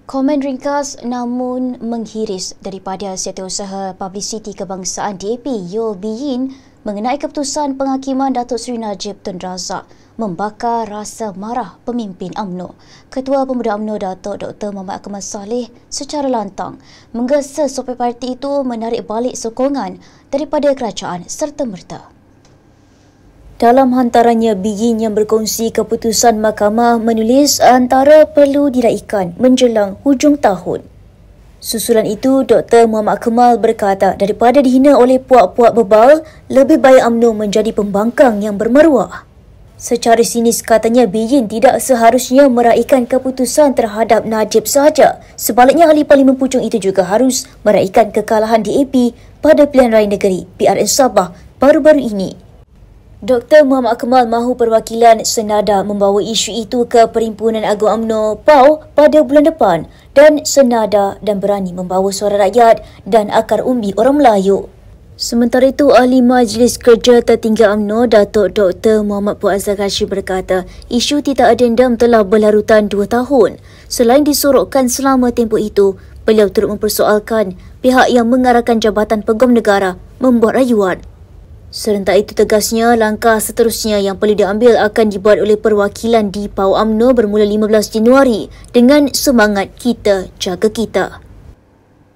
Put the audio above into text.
Komen ringkas namun menghiris daripada Setiausaha Publicity Kebangsaan DAP Yeo Bee Yin mengenai keputusan penghakiman Datuk Seri Najib Tun Razak membakar rasa marah pemimpin UMNO. Ketua Pemuda UMNO Datuk Dr. Muhammad Akmal Saleh secara lantang menggesa supaya parti itu menarik balik sokongan daripada kerajaan serta-merta. Dalam hantarannya, Bee Yin yang berkongsi keputusan mahkamah menulis antara perlu diraikan menjelang hujung tahun. Susulan itu, Dr. Muhammad Akmal berkata daripada dihina oleh puak-puak bebal, lebih baik UMNO menjadi pembangkang yang bermaruah. Secara sinis katanya Bee Yin tidak seharusnya meraikan keputusan terhadap Najib sahaja. Sebaliknya, ahli Parlimen Puchong itu juga harus meraikan kekalahan DAP pada pilihan raya negeri PRN Sabah baru-baru ini. Dr. Muhammad Akmal mahu perwakilan senada membawa isu itu ke Perhimpunan Agung UMNO PAU pada bulan depan dan senada dan berani membawa suara rakyat dan akar umbi orang Melayu. Sementara itu, Ahli Majlis Kerja Tertinggi UMNO Datuk Dr. Muhammad Puan Azhar Kashif berkata isu titah adendam telah berlarutan 2 tahun. Selain disorokkan selama tempoh itu, beliau turut mempersoalkan pihak yang mengarahkan Jabatan Peguam Negara membuat rayuan. Serentak itu tegasnya, langkah seterusnya yang perlu diambil akan dibuat oleh perwakilan di PAU UMNO bermula 15 Januari dengan semangat kita jaga kita.